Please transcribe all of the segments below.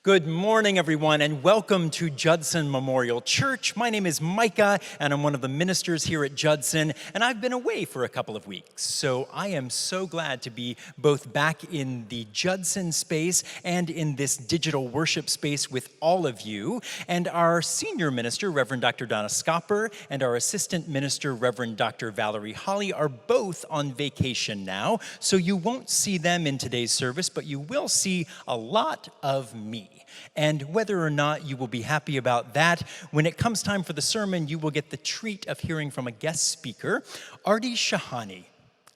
Good morning, everyone, and welcome to Judson Memorial Church. My name is Micah, and I'm one of the ministers here at Judson, and I've been away for a couple of weeks. So I am so glad to be both back in the Judson space and in this digital worship space with all of you. And our senior minister, Reverend Dr. Donna Scopper, and our assistant minister, Reverend Dr. Valerie Holly, are both on vacation now, so you won't see them in today's service, but you will see a lot of me. And whether or not you will be happy about that, when it comes time for the sermon, you will get the treat of hearing from a guest speaker, Artie Shahani,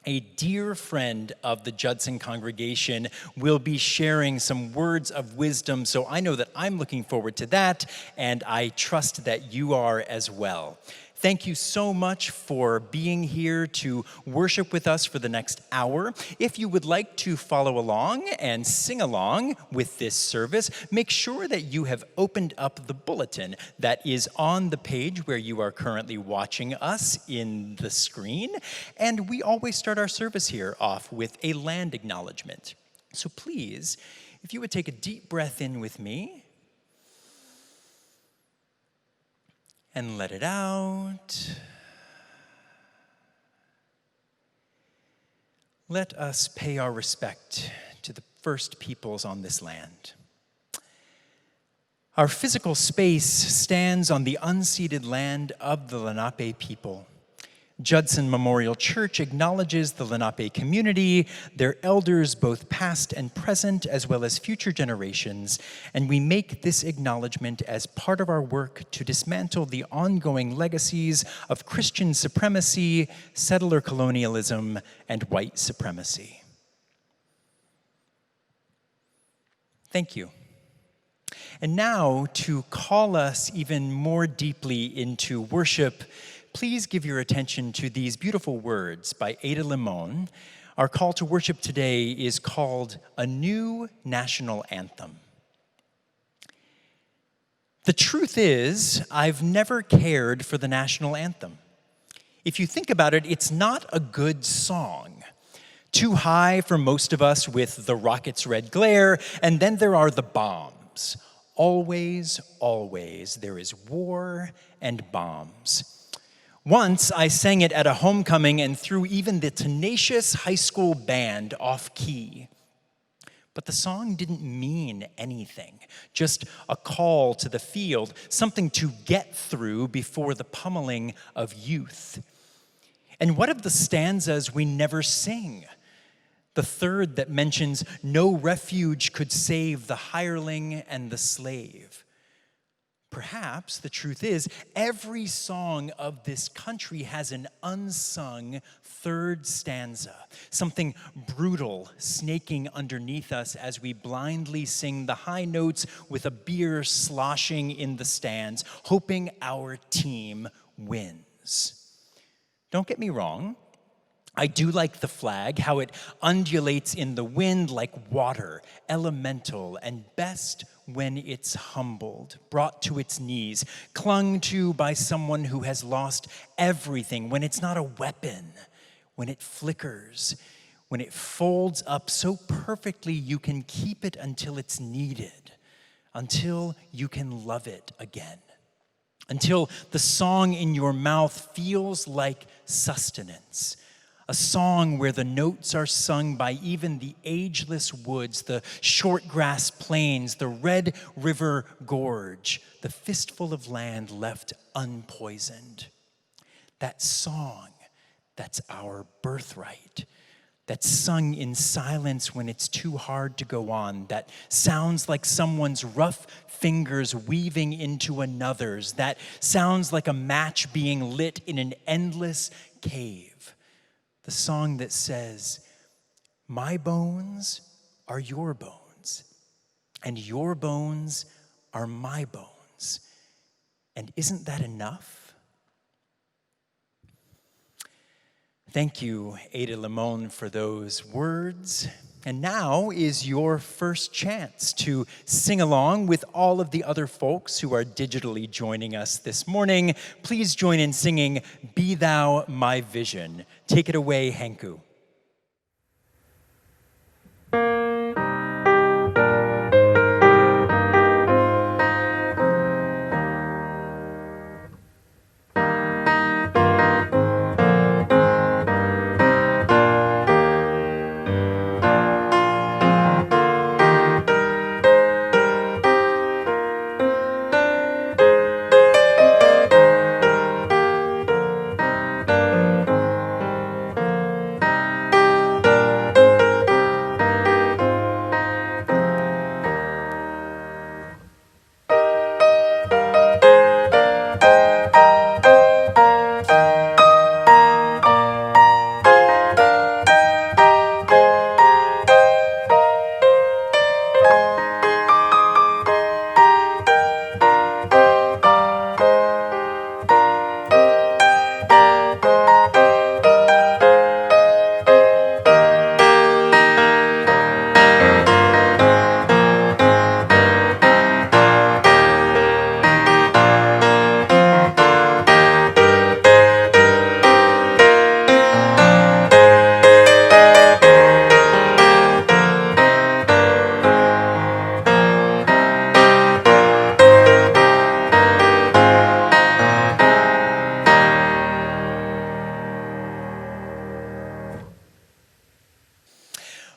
a dear friend of the Judson congregation, will be sharing some words of wisdom. So I know that I'm looking forward to that, and I trust that you are as well. Thank you so much for being here to worship with us for the next hour. If you would like to follow along and sing along with this service, make sure that you have opened up the bulletin that is on the page where you are currently watching us in the screen. And we always start our service here off with a land acknowledgement. So please, if you would take a deep breath in with me, and let it out. Let us pay our respect to the first peoples on this land. Our physical space stands on the unceded land of the Lenape people. Judson Memorial Church acknowledges the Lenape community, their elders both past and present, as well as future generations, and we make this acknowledgement as part of our work to dismantle the ongoing legacies of Christian supremacy, settler colonialism, and white supremacy. Thank you. And now, to call us even more deeply into worship, please give your attention to these beautiful words by Ada Limon. Our call to worship today is called A New National Anthem. The truth is, I've never cared for the national anthem. If you think about it, it's not a good song. Too high for most of us with the rocket's red glare, and then there are the bombs. Always, always, there is war and bombs. Once, I sang it at a homecoming and threw even the tenacious high school band off key. But the song didn't mean anything, just a call to the field, something to get through before the pummeling of youth. And what of the stanzas we never sing? The third that mentions no refuge could save the hireling and the slave. Perhaps the truth is, every song of this country has an unsung third stanza, something brutal snaking underneath us as we blindly sing the high notes with a beer sloshing in the stands, hoping our team wins. Don't get me wrong. I do like the flag, how it undulates in the wind like water, elemental, and best when it's humbled, brought to its knees, clung to by someone who has lost everything, when it's not a weapon, when it flickers, when it folds up so perfectly you can keep it until it's needed, until you can love it again, until the song in your mouth feels like sustenance. A song where the notes are sung by even the ageless woods, the short grass plains, the red river gorge, the fistful of land left unpoisoned. That song, that's our birthright, that's sung in silence when it's too hard to go on, that sounds like someone's rough fingers weaving into another's, that sounds like a match being lit in an endless cave. The song that says, my bones are your bones, and your bones are my bones. And isn't that enough? Thank you, Ada Limon, for those words. And now is your first chance to sing along with all of the other folks who are digitally joining us this morning. Please join in singing, Be Thou My Vision. Take it away, Henku.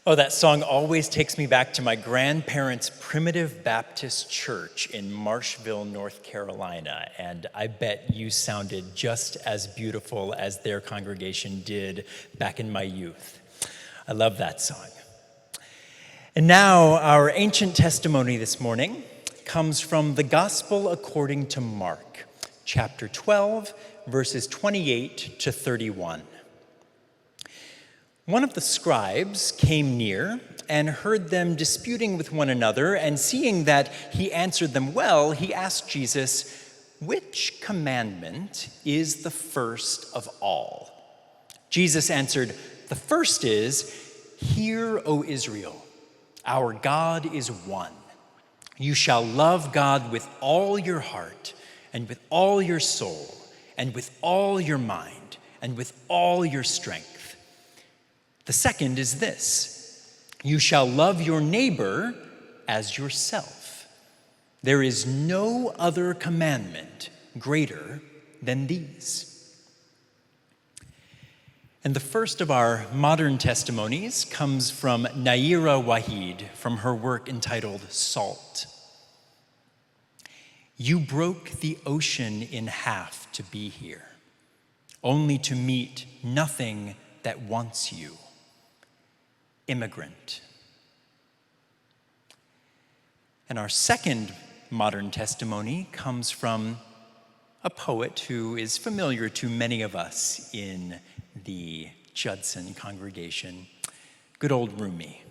Oh, that song always takes me back to my grandparents' Primitive Baptist Church in Marshville, North Carolina, and I bet you sounded just as beautiful as their congregation did back in my youth. I love that song. And now, our ancient testimony this morning comes from the Gospel according to Mark, chapter 12, verses 28 to 31. One of the scribes came near and heard them disputing with one another, and seeing that he answered them well, he asked Jesus, "Which commandment is the first of all?" Jesus answered, "The first is, 'Hear, O Israel, our God is one. You shall love God with all your heart, and with all your soul, and with all your mind, and with all your strength. The second is this: you shall love your neighbor as yourself. There is no other commandment greater than these." And the first of our modern testimonies comes from Naira Wahid from her work entitled Salt. You broke the ocean in half to be here, only to meet nothing that wants you. Immigrant. And our second modern testimony comes from a poet who is familiar to many of us in the Judson congregation, good old Rumi.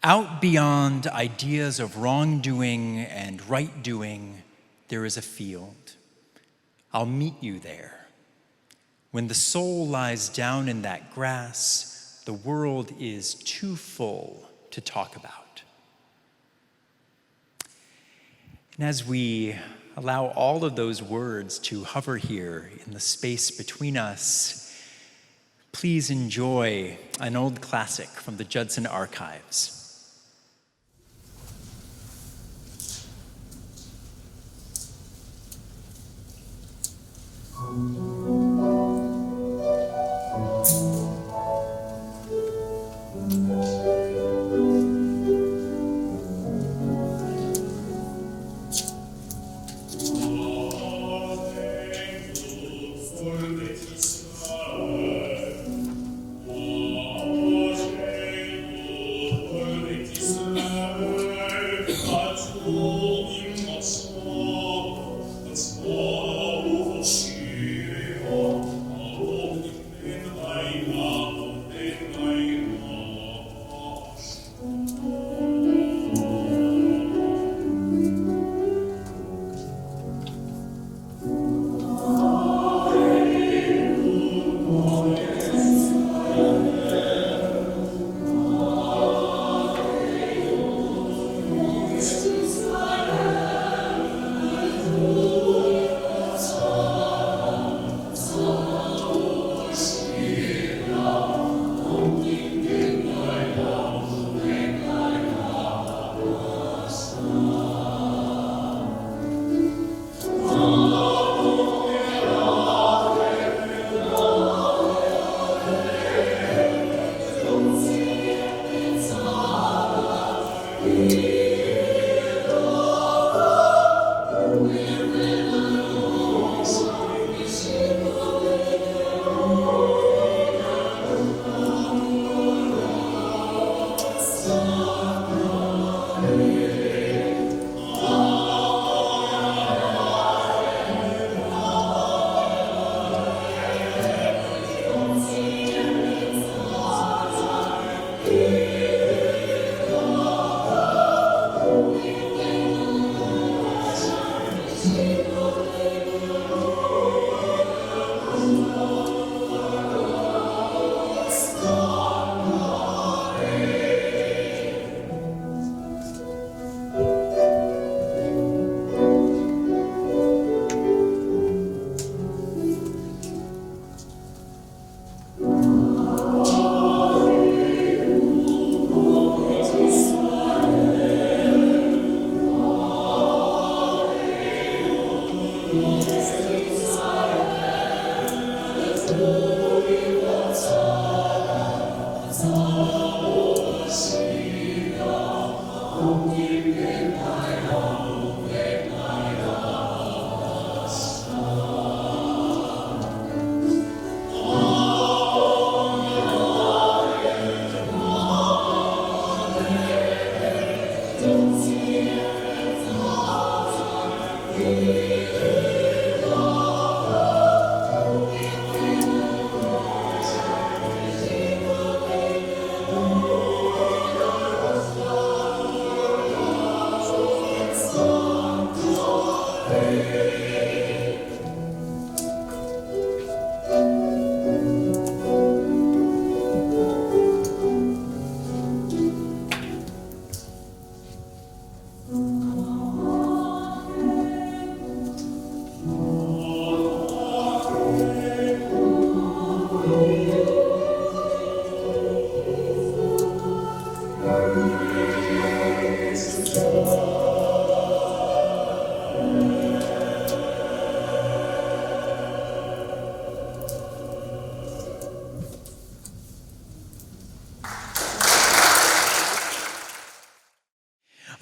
Out beyond ideas of wrongdoing and right doing, there is a field. I'll meet you there. When the soul lies down in that grass, the world is too full to talk about. And as we allow all of those words to hover here in the space between us, please enjoy an old classic from the Judson archives.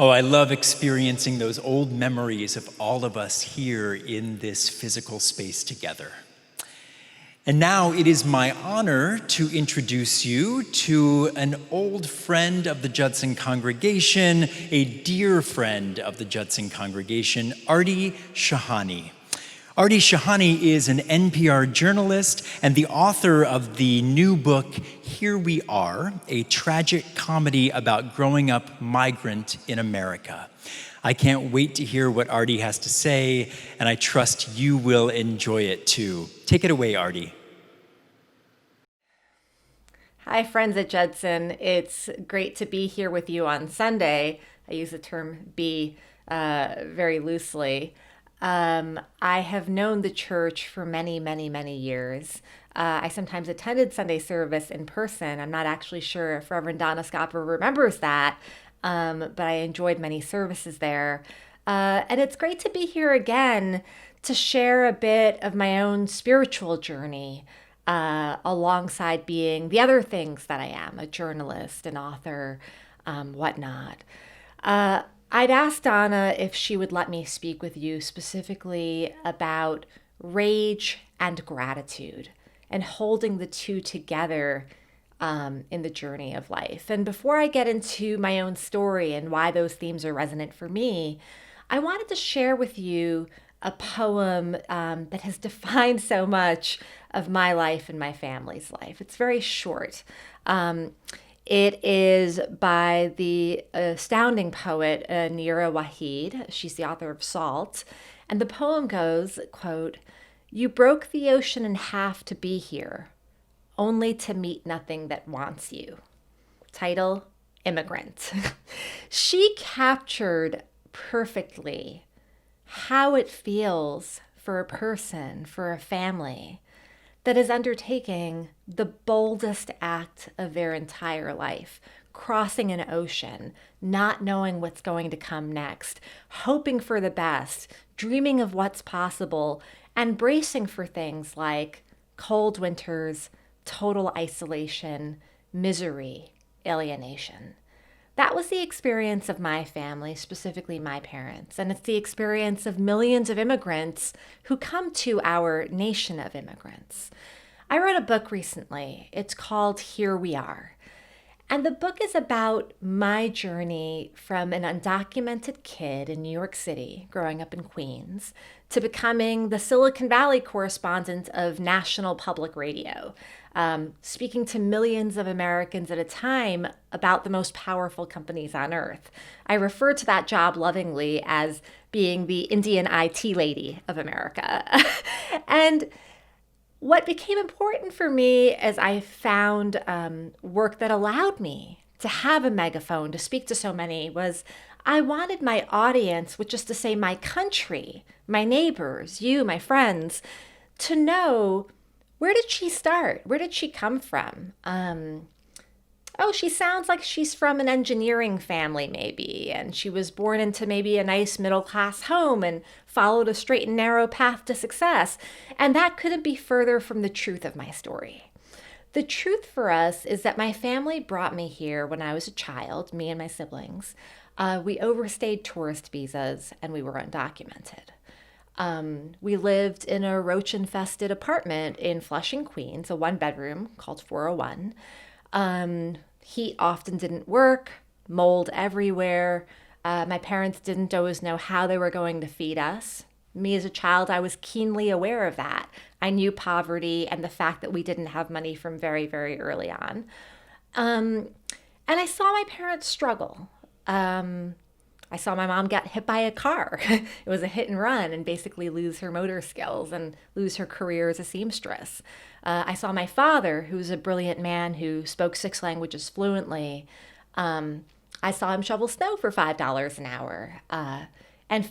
Oh, I love experiencing those old memories of all of us here in this physical space together. And now it is my honor to introduce you to an old friend of the Judson congregation, a dear friend of the Judson congregation, Artie Shahani. Artie Shahani is an NPR journalist and the author of the new book, Here We Are, a tragic comedy about growing up migrant in America. I can't wait to hear what Artie has to say, and I trust you will enjoy it too. Take it away, Artie. Hi, friends at Judson. It's great to be here with you on Sunday. I use the term be very loosely. I have known the church for many, many, many years. I sometimes attended Sunday service in person. I'm not actually sure if Reverend Donna Scopper remembers that, but I enjoyed many services there. And it's great to be here again to share a bit of my own spiritual journey, alongside being the other things that I am, a journalist, an author, whatnot. I'd asked Donna if she would let me speak with you specifically about rage and gratitude and holding the two together in the journey of life. And before I get into my own story and why those themes are resonant for me, I wanted to share with you a poem that has defined so much of my life and my family's life. It's very short. It is by the astounding poet Nira Waheed. She's the author of Salt. And the poem goes, quote, "You broke the ocean in half to be here, only to meet nothing that wants you." Title, Immigrant. She captured perfectly how it feels for a person, for a family, that is undertaking the boldest act of their entire life, crossing an ocean, not knowing what's going to come next, hoping for the best, dreaming of what's possible, and bracing for things like cold winters, total isolation, misery, alienation. That was the experience of my family, specifically my parents, and it's the experience of millions of immigrants who come to our nation of immigrants. I wrote a book recently. It's called Here We Are. And the book is about my journey from an undocumented kid in New York City, growing up in Queens, to becoming the Silicon Valley correspondent of national public radio, speaking to millions of Americans at a time about the most powerful companies on earth. I refer to that job lovingly as being the Indian IT lady of America. And what became important for me as I found work that allowed me to have a megaphone to speak to so many was I wanted my audience, which is to say my country, my neighbors, you, my friends, to know, where did she start? Where did she come from? Oh, she sounds like she's from an engineering family maybe, and she was born into maybe a nice middle-class home and followed a straight and narrow path to success. And that couldn't be further from the truth of my story. The truth for us is that my family brought me here when I was a child, me and my siblings. We overstayed tourist visas and we were undocumented. We lived in a roach-infested apartment in Flushing, Queens, a one-bedroom called 401. Heat often didn't work, mold everywhere. My parents didn't always know how they were going to feed us. Me as a child, I was keenly aware of that. I knew poverty and the fact that we didn't have money from very, very early on. And I saw my parents struggle. I saw my mom get hit by a car. It was a hit and run, and basically lose her motor skills and lose her career as a seamstress. I saw my father, who was a brilliant man who spoke 6 languages fluently. I saw him shovel snow for $5 an hour, and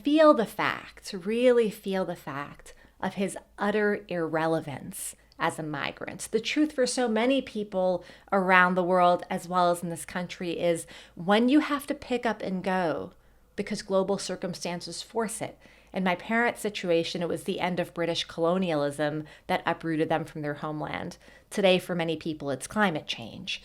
really feel the fact of his utter irrelevance as a migrant. The truth for so many people around the world, as well as in this country, is when you have to pick up and go because global circumstances force it. In my parents' situation, it was the end of British colonialism that uprooted them from their homeland. Today, for many people, it's climate change.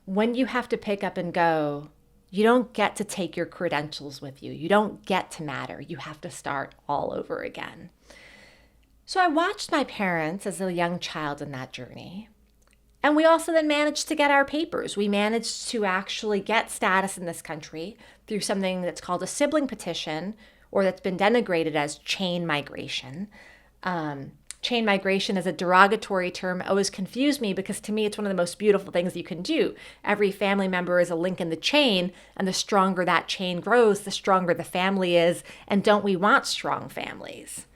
When you have to pick up and go, You don't get to take your credentials with you. You don't get to matter. You have to start all over again. So I watched my parents as a young child in that journey. And we also then managed to get our papers. We managed to actually get status in this country through something that's called a sibling petition, or that's been denigrated as chain migration. Chain migration is a derogatory term. It always confused me because to me, it's one of the most beautiful things you can do. Every family member is a link in the chain, and the stronger that chain grows, the stronger the family is. And don't we want strong families?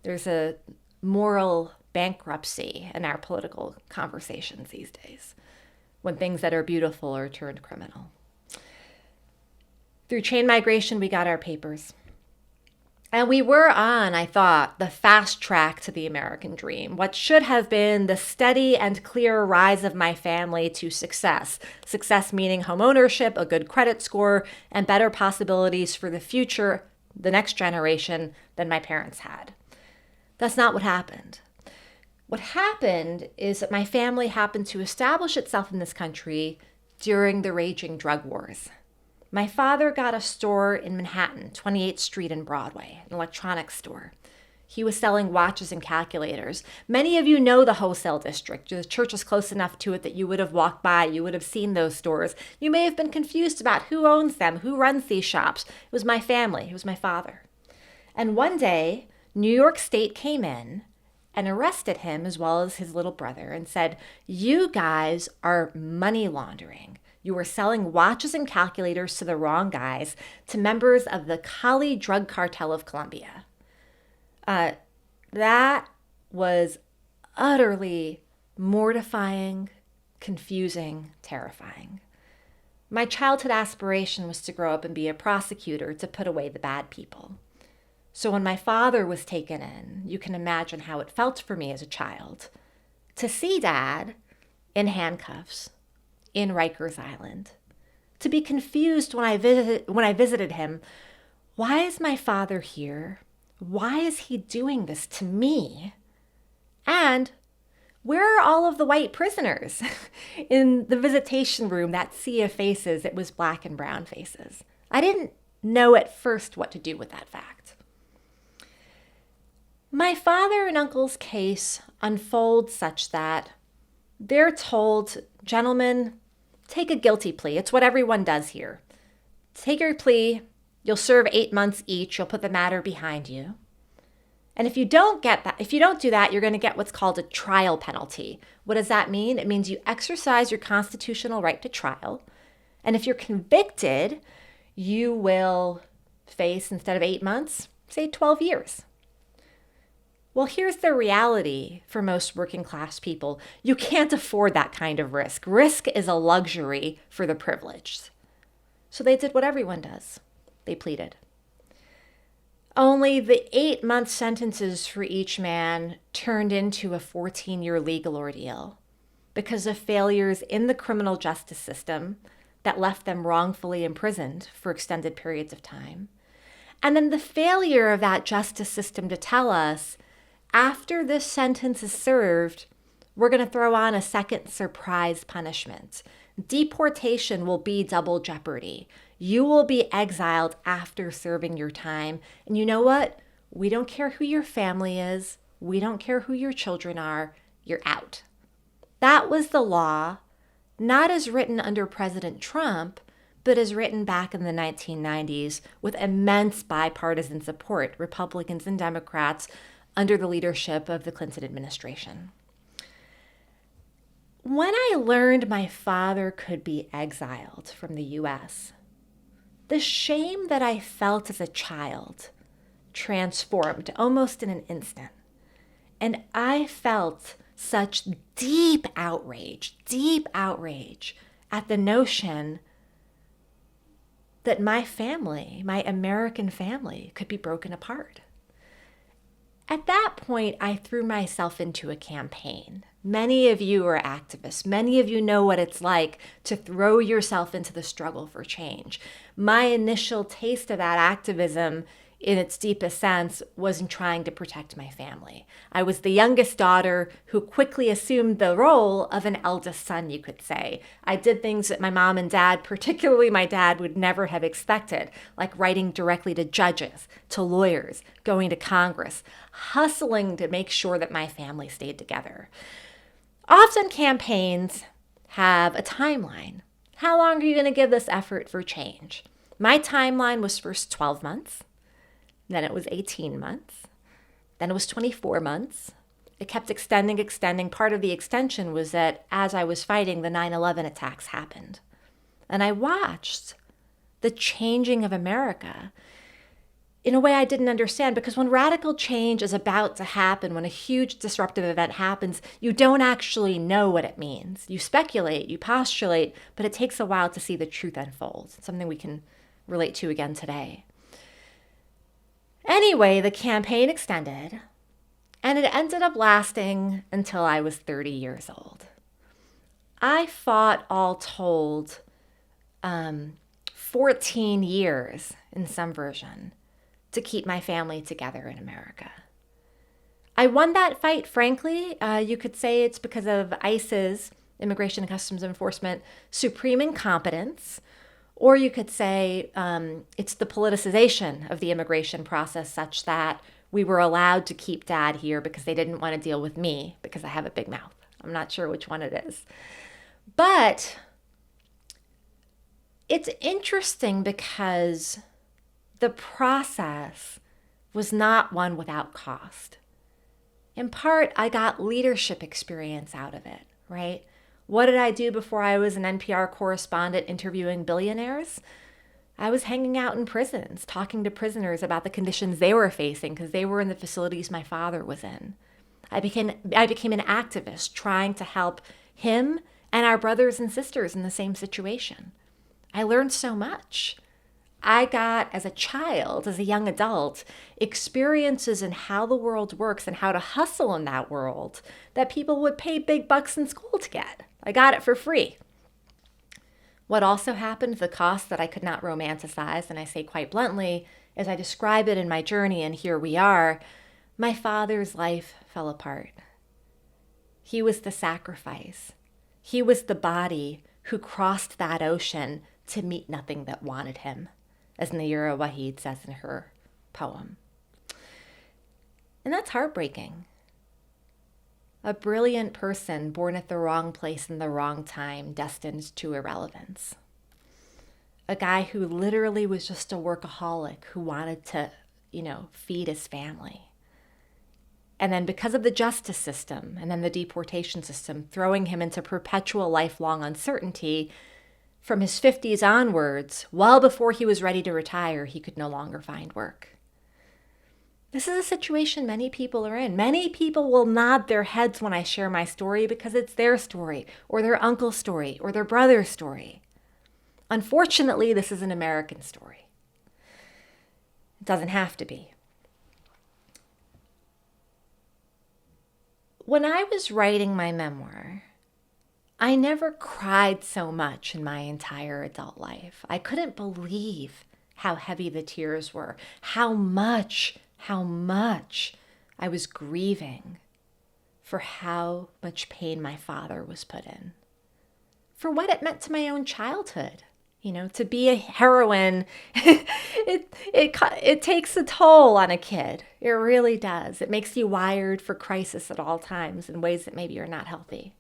There's a moral bankruptcy in our political conversations these days when things that are beautiful are turned criminal. Through chain migration, we got our papers. And we were on, I thought, the fast track to the American dream, what should have been the steady and clear rise of my family to success. Success meaning home ownership, a good credit score, and better possibilities for the future, the next generation, than my parents had. That's not what happened. What happened is that my family happened to establish itself in this country during the raging drug wars. My father got a store in Manhattan, 28th Street and Broadway, an electronics store. He was selling watches and calculators. Many of you know the wholesale district. The church is close enough to it that you would have walked by, you would have seen those stores. You may have been confused about who owns them, who runs these shops. It was my family, it was my father. And one day, New York State came in and arrested him as well as his little brother and said, "You guys are money laundering. You were selling watches and calculators to the wrong guys, to members of the Cali drug cartel of Colombia." That was utterly mortifying, confusing, terrifying. My childhood aspiration was to grow up and be a prosecutor, to put away the bad people. So when my father was taken in, you can imagine how it felt for me as a child to see Dad in handcuffs in Rikers Island, to be confused when I visited him. Why is my father here? Why is he doing this to me? And where are all of the white prisoners? In the visitation room, that sea of faces, it was black and brown faces. I didn't know at first what to do with that fact. My father and uncle's case unfolds such that they're told, "Gentlemen, take a guilty plea." It's what everyone does here. Take your plea. You'll serve 8 months each. You'll put the matter behind you. And if you don't do that, you're going to get what's called a trial penalty. What does that mean? It means you exercise your constitutional right to trial. And if you're convicted, you will face, instead of 8 months, say 12 years. Well, here's the reality for most working class people. You can't afford that kind of risk. Risk is a luxury for the privileged. So they did what everyone does. They pleaded. Only the 8-month sentences for each man turned into a 14-year legal ordeal because of failures in the criminal justice system that left them wrongfully imprisoned for extended periods of time. And then the failure of that justice system to tell us, after this sentence is served, we're going to throw on a second surprise punishment. Deportation will be double jeopardy. You will be exiled after serving your time. And you know what? We don't care who your family is. We don't care who your children are. You're out. That was the law, not as written under President Trump, but as written back in the 1990s with immense bipartisan support, Republicans and Democrats, under the leadership of the Clinton administration. When I learned my father could be exiled from the U.S., the shame that I felt as a child transformed almost in an instant. And I felt such deep outrage at the notion that my family, my American family, could be broken apart. At that point, I threw myself into a campaign. Many of you are activists. Many of you know what it's like to throw yourself into the struggle for change. My initial taste of that activism in its deepest sense, was in trying to protect my family. I was the youngest daughter who quickly assumed the role of an eldest son, you could say. I did things that my mom and dad, particularly my dad, would never have expected, like writing directly to judges, to lawyers, going to Congress, hustling to make sure that my family stayed together. Often campaigns have a timeline. How long are you going to give this effort for change? My timeline was first 12 months, then it was 18 months, then it was 24 months. It kept extending. Part of the extension was that as I was fighting, the 9/11 attacks happened. And I watched the changing of America in a way I didn't understand, because when radical change is about to happen, when a huge disruptive event happens, you don't actually know what it means. You speculate, you postulate, but it takes a while to see the truth unfold, something we can relate to again today. Anyway, the campaign extended, and it ended up lasting until I was 30 years old. I fought, all told, 14 years in some version to keep my family together in America. I won that fight, frankly. You could say it's because of ICE's, Immigration and Customs Enforcement, supreme incompetence, or you could say it's the politicization of the immigration process such that we were allowed to keep Dad here because they didn't want to deal with me because I have a big mouth. I'm not sure which one it is. But it's interesting because the process was not one without cost. In part, I got leadership experience out of it, right? What did I do before I was an NPR correspondent interviewing billionaires? I was hanging out in prisons, talking to prisoners about the conditions they were facing because they were in the facilities my father was in. I became an activist trying to help him and our brothers and sisters in the same situation. I learned so much. I got, as a child, as a young adult, experiences in how the world works and how to hustle in that world that people would pay big bucks in school to get. I got it for free. What also happened, the cost that I could not romanticize, and I say quite bluntly, as I describe it in my journey, and here we are, my father's life fell apart. He was the sacrifice. He was the body who crossed that ocean to meet nothing that wanted him, as Nayira Waheed says in her poem. And that's heartbreaking. A brilliant person born at the wrong place in the wrong time, destined to irrelevance. A guy who literally was just a workaholic who wanted to, feed his family. And then because of the justice system and then the deportation system, throwing him into perpetual lifelong uncertainty, from his 50s onwards, well before he was ready to retire, he could no longer find work. This is a situation many people are in. Many people will nod their heads when I share my story because it's their story, or their uncle's story, or their brother's story. Unfortunately, this is an American story. It doesn't have to be. When I was writing my memoir, I never cried so much in my entire adult life. I couldn't believe how heavy the tears were, how much I was grieving for how much pain my father was put in, for what it meant to my own childhood. To be a heroine, it takes a toll on a kid. It really does. It makes you wired for crisis at all times in ways that maybe are not healthy.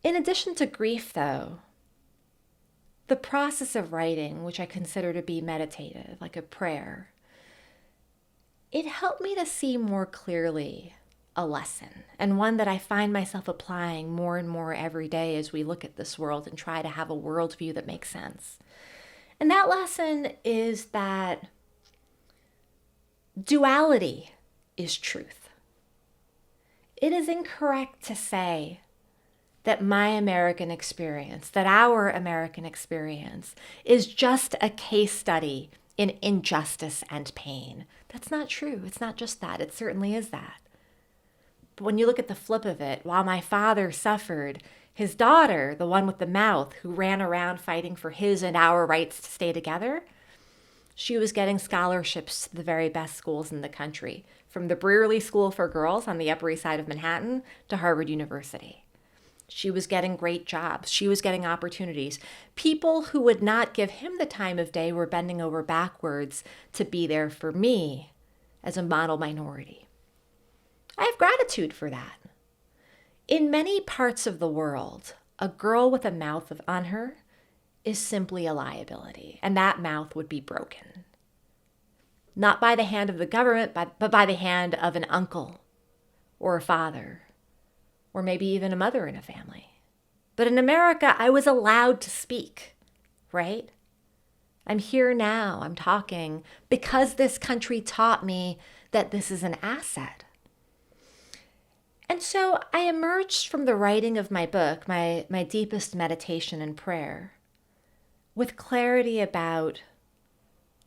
In addition to grief, though, the process of writing, which I consider to be meditative, like a prayer, it helped me to see more clearly a lesson, and one that I find myself applying more and more every day as we look at this world and try to have a worldview that makes sense. And that lesson is that duality is truth. It is incorrect to say that my American experience, that our American experience, is just a case study in injustice and pain. That's not true. It's not just that. It certainly is that. But when you look at the flip of it, while my father suffered, His daughter, the one with the mouth who ran around fighting for his and our rights to stay together, she was getting scholarships to the very best schools in the country, from the Brearley School for Girls on the Upper East Side of Manhattan to Harvard University. She was getting great jobs. She was getting opportunities. People who would not give him the time of day were bending over backwards to be there for me as a model minority. I have gratitude for that. In many parts of the world, a girl with a mouth on her is simply a liability, and that mouth would be broken. Not by the hand of the government, but by the hand of an uncle or a father, or maybe even a mother in a family. But in America, I was allowed to speak, right? I'm here now, I'm talking, because this country taught me that this is an asset. And so I emerged from the writing of my book, my deepest meditation and prayer, with clarity about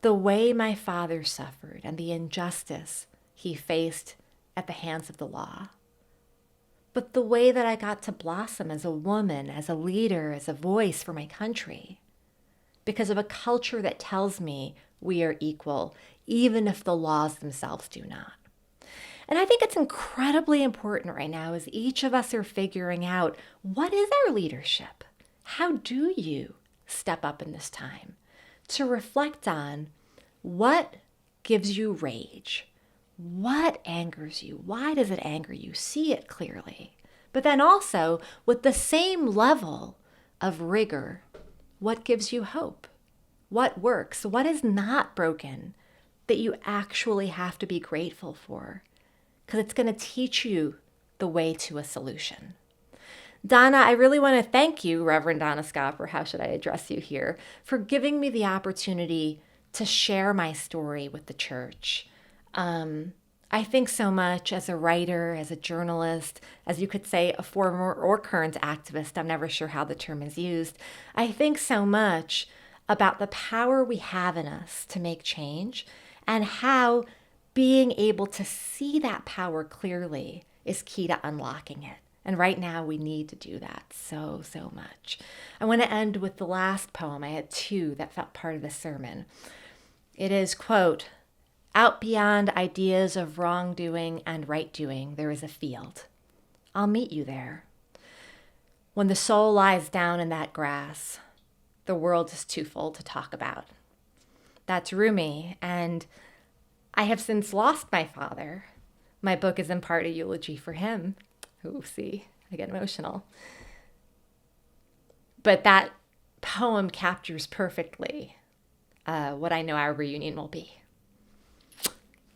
the way my father suffered and the injustice he faced at the hands of the law. But the way that I got to blossom as a woman, as a leader, as a voice for my country, because of a culture that tells me we are equal, even if the laws themselves do not. And I think it's incredibly important right now as each of us are figuring out, what is our leadership? How do you step up in this time? To reflect on what gives you rage, what angers you, why does it anger you? See it clearly. But then also, with the same level of rigor, what gives you hope? What works? What is not broken that you actually have to be grateful for? Because it's going to teach you the way to a solution. Donna, I really want to thank you, Reverend Donna Scott, or how should I address you here, for giving me the opportunity to share my story with the church. I think so much as a writer, as a journalist, as you could say, a former or current activist, I'm never sure how the term is used. I think so much about the power we have in us to make change and how being able to see that power clearly is key to unlocking it. And right now we need to do that so much. I want to end with the last poem. I had two that felt part of the sermon. It is, quote, "Out beyond ideas of wrongdoing and right doing, there is a field. I'll meet you there. When the soul lies down in that grass, the world is too full to talk about." That's Rumi, and I have since lost my father. My book is in part a eulogy for him. Ooh, see, I get emotional. But that poem captures perfectly what I know our reunion will be.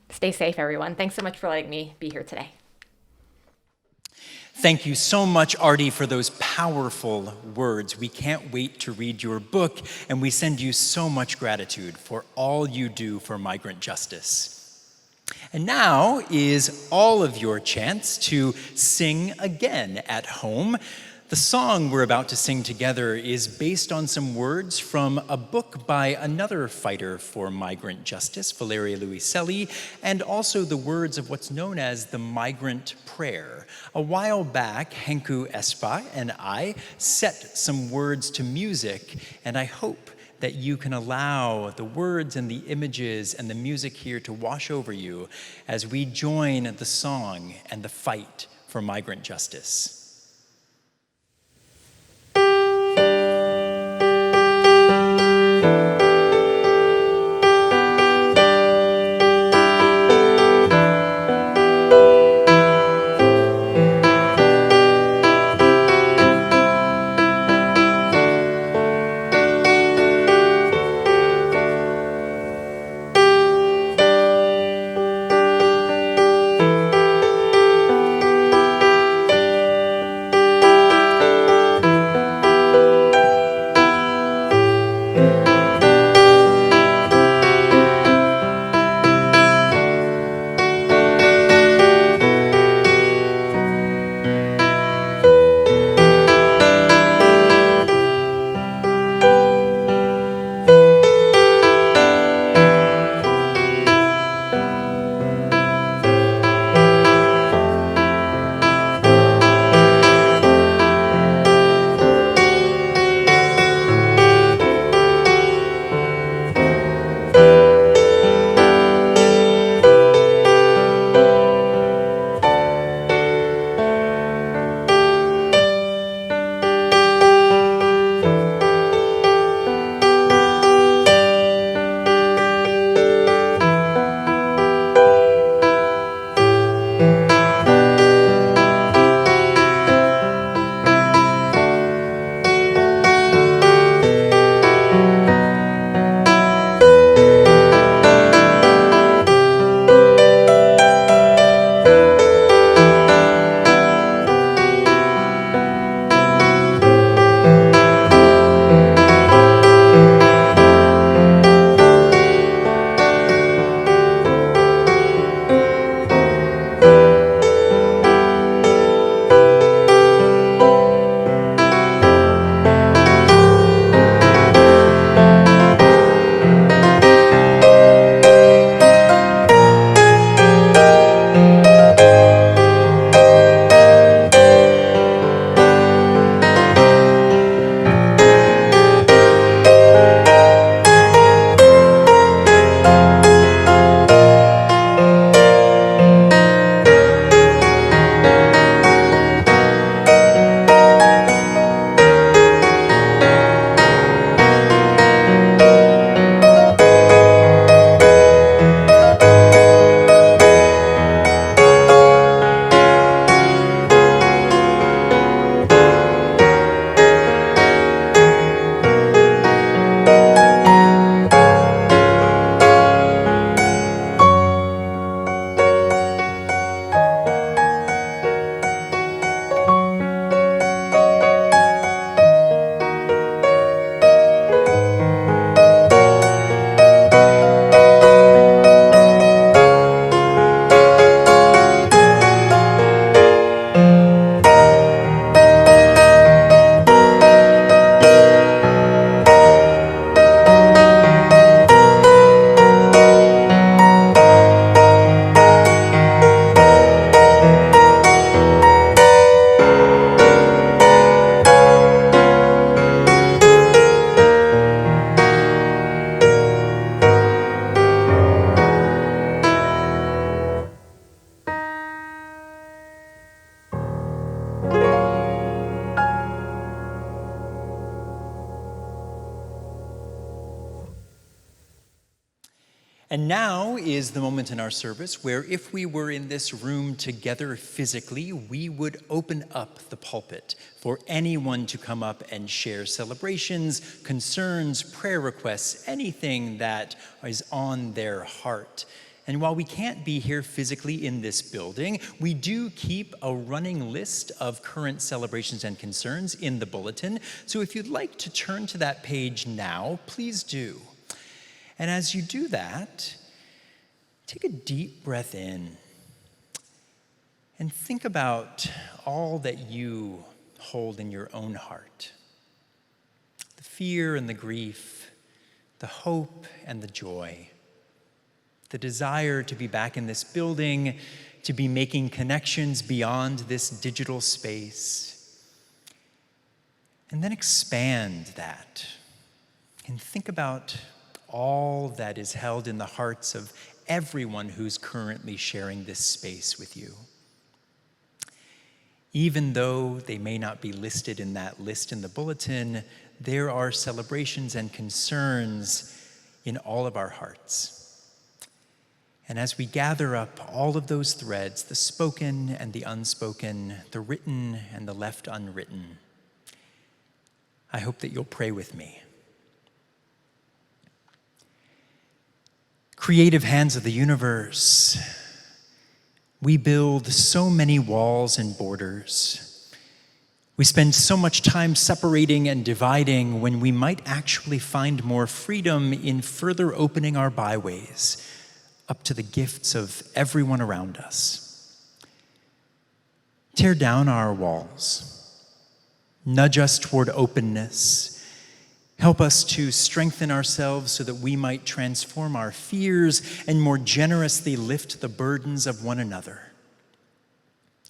Stay safe, everyone. Thanks so much for letting me be here today. Thank you so much, Artie, for those powerful words. We can't wait to read your book, and we send you so much gratitude for all you do for migrant justice. And now is all of your chance to sing again at home. The song we're about to sing together is based on some words from a book by another fighter for migrant justice, Valeria Luiselli, and also the words of what's known as the Migrant Prayer. A while back, Henku Espa and I set some words to music, and I hope that you can allow the words and the images and the music here to wash over you as we join the song and the fight for migrant justice. And now is the moment in our service where if we were in this room together physically, we would open up the pulpit for anyone to come up and share celebrations, concerns, prayer requests, anything that is on their heart. And while we can't be here physically in this building, we do keep a running list of current celebrations and concerns in the bulletin. So if you'd like to turn to that page now, please do. And as you do that, take a deep breath in and think about all that you hold in your own heart. The fear and the grief, the hope and the joy, the desire to be back in this building, to be making connections beyond this digital space. And then expand that and think about all that is held in the hearts of everyone who's currently sharing this space with you. Even though they may not be listed in that list in the bulletin, there are celebrations and concerns in all of our hearts. And as we gather up all of those threads, the spoken and the unspoken, the written and the left unwritten, I hope that you'll pray with me. Creative hands of the universe, we build so many walls and borders. We spend so much time separating and dividing when we might actually find more freedom in further opening our byways up to the gifts of everyone around us. Tear down our walls, nudge us toward openness. Help us to strengthen ourselves so that we might transform our fears and more generously lift the burdens of one another.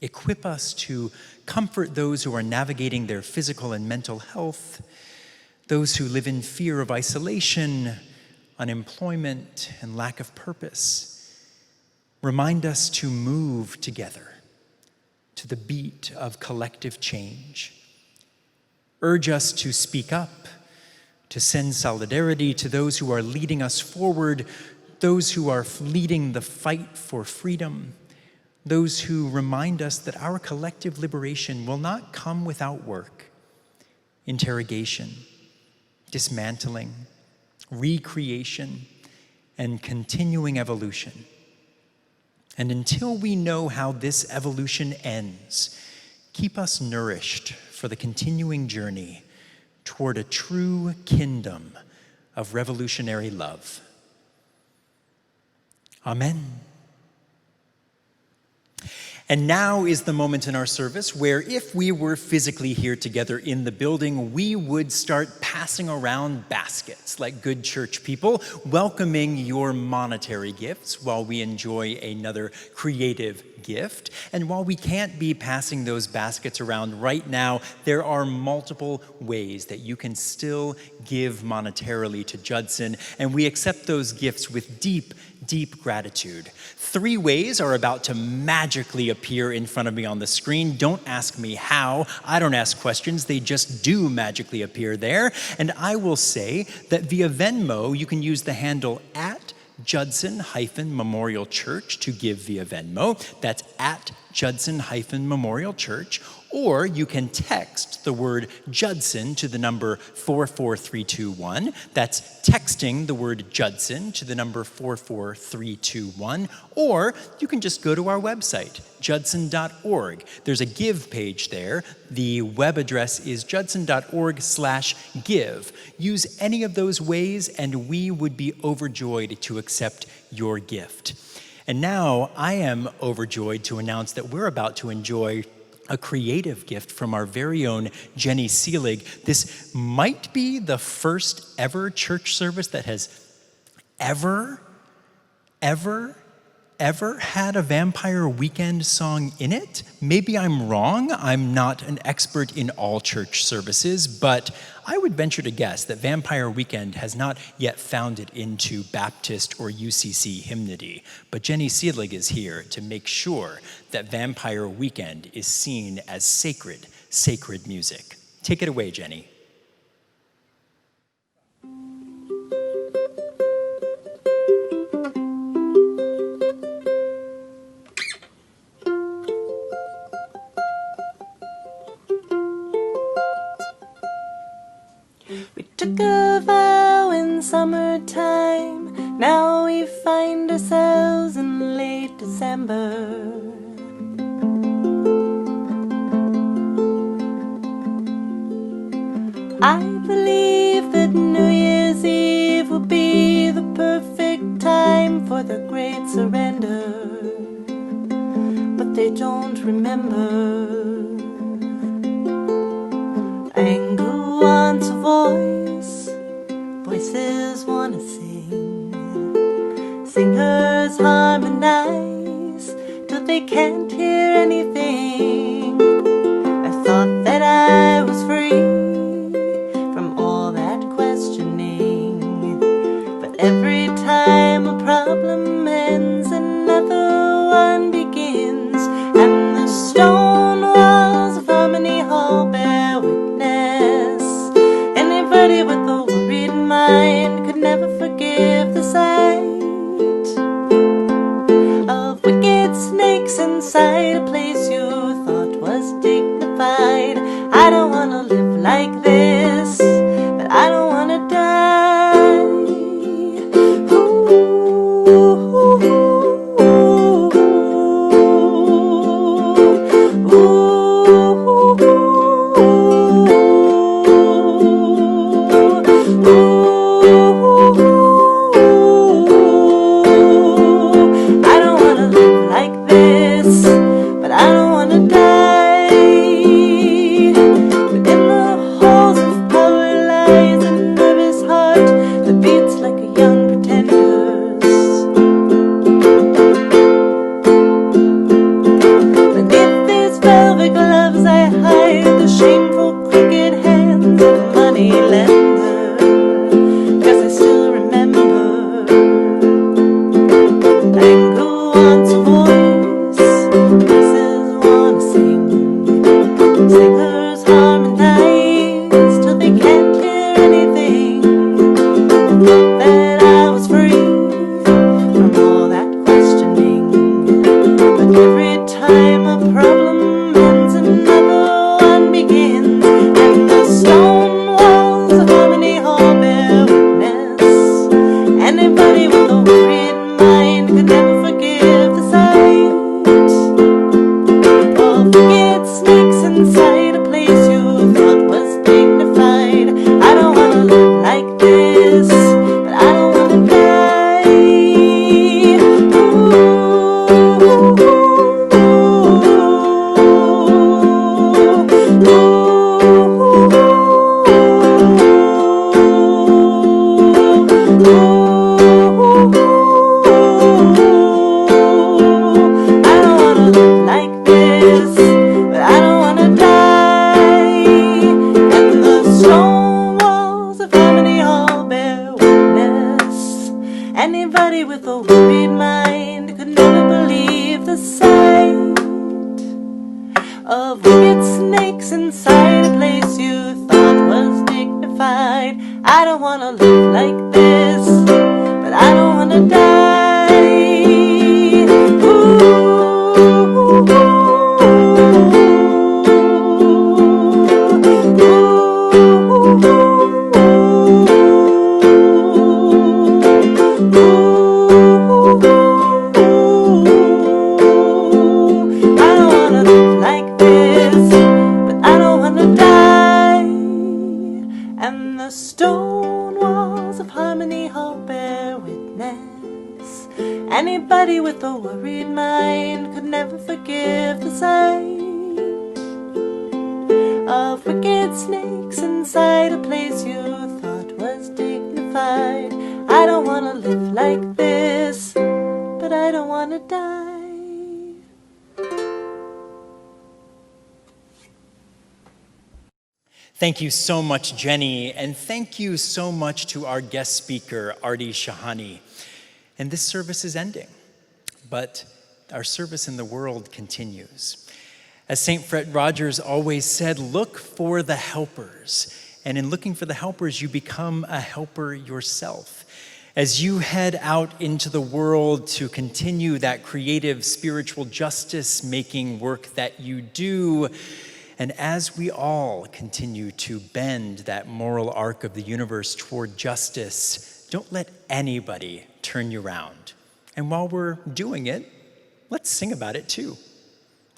Equip us to comfort those who are navigating their physical and mental health, those who live in fear of isolation, unemployment, and lack of purpose. Remind us to move together to the beat of collective change. Urge us to speak up, to send solidarity to those who are leading us forward, those who are leading the fight for freedom, those who remind us that our collective liberation will not come without work, interrogation, dismantling, recreation, and continuing evolution. And until we know how this evolution ends, keep us nourished for the continuing journey toward a true kingdom of revolutionary love. Amen. And now is the moment in our service where if we were physically here together in the building, we would start passing around baskets like good church people, welcoming your monetary gifts while we enjoy another creative gift. And while we can't be passing those baskets around right now, there are multiple ways that you can still give monetarily to Judson, and we accept those gifts with deep gratitude. 3 ways are about to magically appear in front of me on the screen. Don't ask me how. I don't ask questions. They just do magically appear there. And I will say that via Venmo, you can use the handle @Judson-Memorial Church to give via Venmo. That's @Judson-Memorial Church. Or you can text the word Judson to the number 44321. That's texting the word Judson to the number 44321. Or you can just go to our website, judson.org. There's a give page there. The web address is judson.org/give. Use any of those ways and we would be overjoyed to accept your gift. And now I am overjoyed to announce that we're about to enjoy a creative gift from our very own Jenny Seelig. This might be the first ever church service that has ever had a Vampire Weekend song in it. Maybe I'm wrong. I'm not an expert in all church services, but I would venture to guess that Vampire Weekend has not yet found it into Baptist or UCC hymnody. But Jenny Seelig is here to make sure that Vampire Weekend is seen as sacred music. Take it away, Jenny. Now we find ourselves in late December. I believe that New Year's Eve will be the perfect time for the great surrender, but they don't remember. Anger wants a voice, voices want to sing. Singers harmonize till they can't hear anything. I thought that I was free from all that questioning, but every time a problem ends, another one begins, and the stone walls of Harmony Hall bear witness. Anybody with a worried mind could never forgive the sight of wicked snakes inside a place you thought was dignified. I don't want to live like this, but I don't want to die. I don't want to live like this, but I don't want to die. Within the halls of power lies a nervous heart that beats like a young pretender's. Beneath these velvet gloves I hide the shameful crooked hands of a money lender, 'cause I still remember. Anger wants a voice, voices want to sing. Singers harmonize till they can't hear anything. I thought that I was free from all that questioning, but every time a problem ends, another one begins, and the stone walls of Harmony Hall bear witness. Anybody with a worried mind could never forgive the sight of wicked snakes inside a place you thought was dignified. I don't want to live like this, but I don't want to die. I don't want to live like this, but I don't want to die. And the stone walls of Harmony Hall bear witness. Anybody with a worried mind could never believe the sight of wicked snakes inside a place you thought was dignified. I don't want to live like this, but I don't want to die. I don't want to live like this, but I don't want to die. And the stone walls of Harmony Hall bear witness. Anybody with a worried mind could never forgive the sight of wicked snakes inside a place you thought was dignified. I don't want to live like this, but I don't want to die. Thank you so much, Jenny, and thank you so much to our guest speaker, Artie Shahani. And this service is ending, but our service in the world continues. As St. Fred Rogers always said, look for the helpers. And in looking for the helpers, you become a helper yourself. As you head out into the world to continue that creative, spiritual justice-making work that you do, and as we all continue to bend that moral arc of the universe toward justice, don't let anybody turn you around. And while we're doing it, let's sing about it too.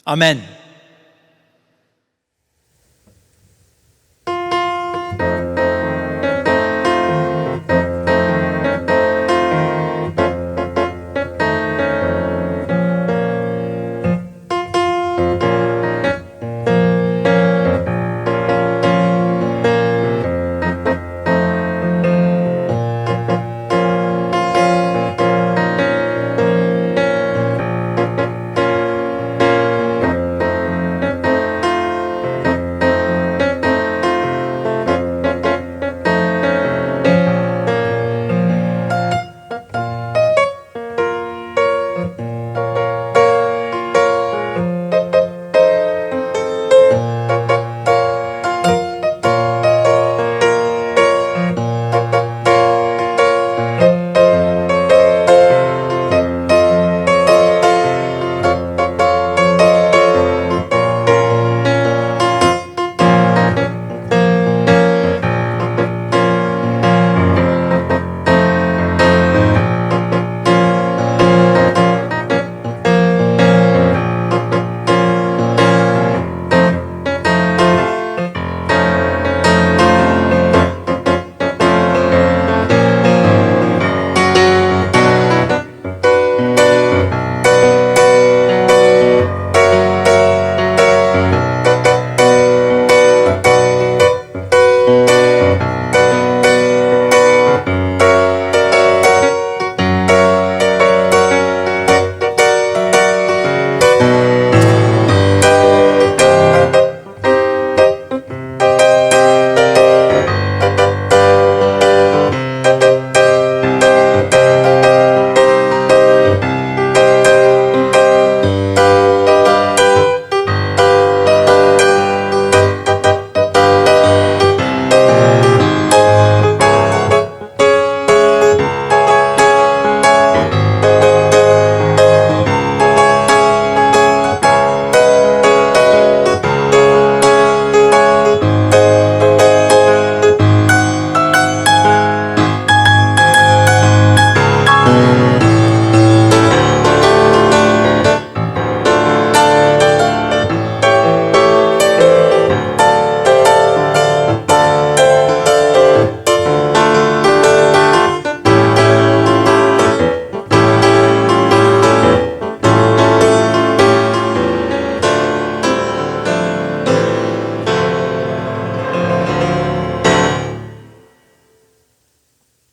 Amen.